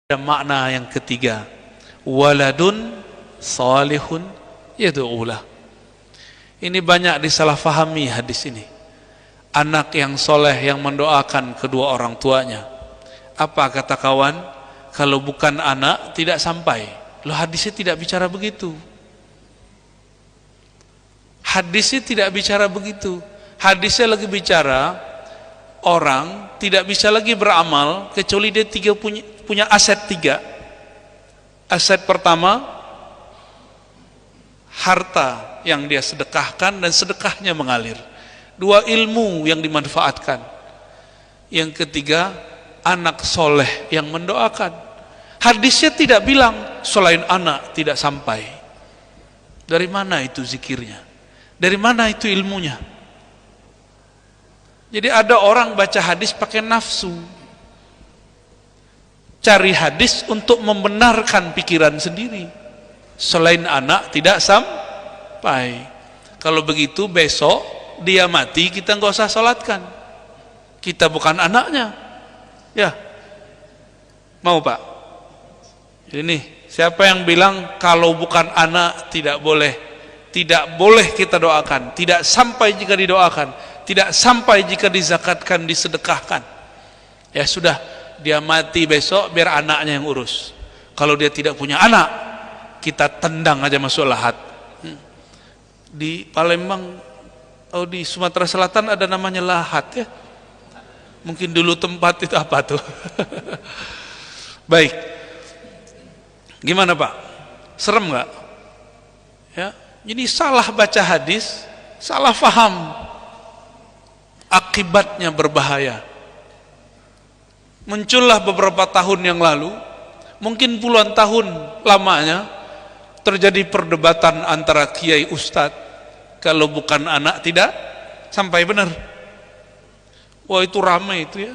Ada makna yang ketiga, waladun salihun yad'ulah. Ini banyak disalahfahami hadis ini. Anak yang soleh yang mendoakan kedua orang tuanya. Apa kata kawan? Kalau bukan anak tidak sampai. Loh, hadisnya tidak bicara begitu. Hadisnya tidak bicara begitu. Hadisnya lagi bicara orang tidak bisa lagi beramal kecuali dia punya aset tiga. Aset pertama, harta yang dia sedekahkan dan sedekahnya mengalir. Dua, ilmu yang dimanfaatkan. Yang ketiga, anak soleh yang mendoakan. Hadisnya tidak bilang selain anak tidak sampai. Dari mana itu zikirnya? Dari mana itu ilmunya? Jadi ada orang baca hadis pakai nafsu, cari hadis untuk membenarkan pikiran sendiri. Selain anak tidak sampai. Kalau begitu besok dia mati kita nggak usah sholatkan. Kita bukan anaknya. Ya, mau Pak? Ini siapa yang bilang kalau bukan anak tidak boleh? Tidak boleh kita doakan. Tidak sampai jika didoakan. Tidak sampai jika dizakatkan, disedekahkan. Ya sudah, dia mati besok biar anaknya yang urus. Kalau dia tidak punya anak, kita tendang aja masuk lahat. Di Palembang, di Sumatera Selatan ada namanya lahat ya. Mungkin dulu tempat itu apa tuh? Baik. Gimana Pak? Serem nggak? Ya, jadi salah baca hadis, salah faham. Akibatnya berbahaya. Muncullah beberapa tahun yang lalu, mungkin puluhan tahun lamanya, terjadi perdebatan antara kiai ustadz. Kalau bukan anak tidak sampai, benar. Wah, itu ramai itu ya.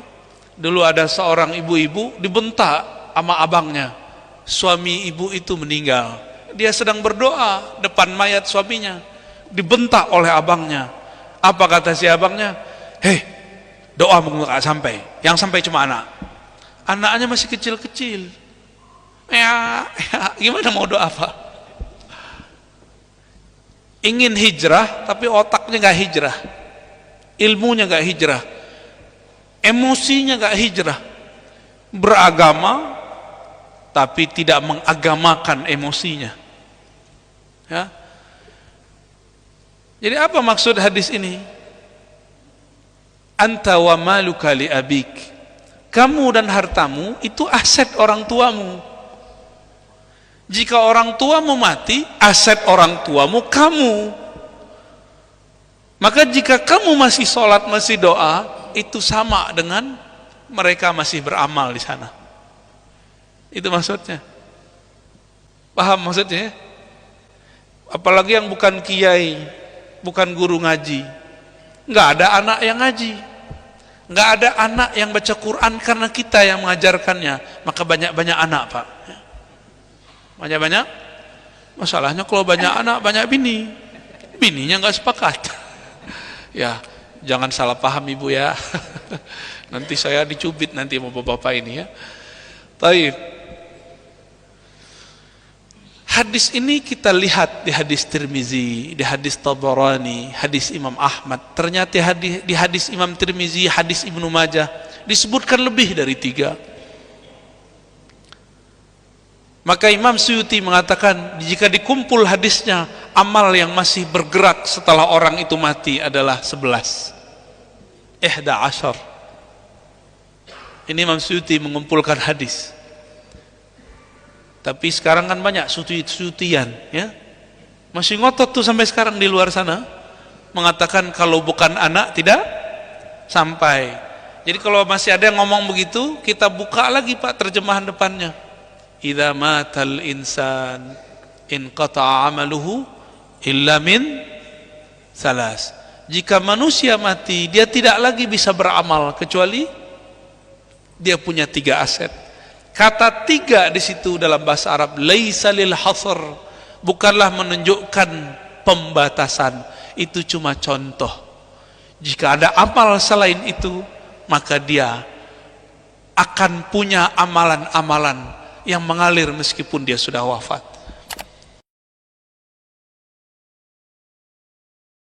Dulu ada seorang ibu-ibu dibentak sama abangnya. Suami ibu itu meninggal. Dia sedang berdoa depan mayat suaminya, dibentak oleh abangnya. Apa kata si abangnya? Hei, doa nggak sampai, yang sampai cuma anak. Anaknya masih kecil-kecil. Ya, gimana mau doa apa? Ingin hijrah, tapi otaknya nggak hijrah, ilmunya nggak hijrah, emosinya nggak hijrah. Beragama, tapi tidak mengagamakan emosinya. Ya. Jadi apa maksud hadis ini? Anta wa maluka li abik. Kamu dan hartamu itu aset orang tuamu. Jika orang tuamu mati, aset orang tuamu kamu. Maka jika kamu masih sholat, masih doa, itu sama dengan mereka masih beramal di sana. Itu maksudnya. Paham maksudnya? Apalagi yang bukan kiai, bukan guru ngaji, nggak ada anak yang ngaji, nggak ada anak yang baca Quran karena kita yang mengajarkannya. Maka banyak-banyak anak Pak. Banyak-banyak. Masalahnya kalau banyak anak banyak bini, bininya nggak sepakat. Ya, jangan salah paham ibu ya. Nanti saya dicubit nanti sama bapak-bapak ini ya. Taib. Hadis ini kita lihat di hadis Tirmizi, di hadis Tabarani, hadis Imam Ahmad. Ternyata di hadis Imam Tirmizi, hadis Ibnu Majah disebutkan lebih dari 3. Maka Imam Suyuti mengatakan, jika dikumpul hadisnya, amal yang masih bergerak setelah orang itu mati adalah 11. 11. Ini Imam Suyuti mengumpulkan hadis. Tapi sekarang kan banyak suyutian ya. Masih ngotot tuh sampai sekarang di luar sana, mengatakan kalau bukan anak tidak sampai. Jadi kalau masih ada yang ngomong begitu, kita buka lagi Pak terjemahan depannya. Idza matal insan inqata'a amaluhu illa min salas. Jika manusia mati, dia tidak lagi bisa beramal kecuali dia punya 3 aset. Kata 3 di situ dalam bahasa Arab laisa lil hasr, bukanlah menunjukkan pembatasan, itu cuma contoh. Jika ada amal selain itu, maka dia akan punya amalan-amalan yang mengalir meskipun dia sudah wafat.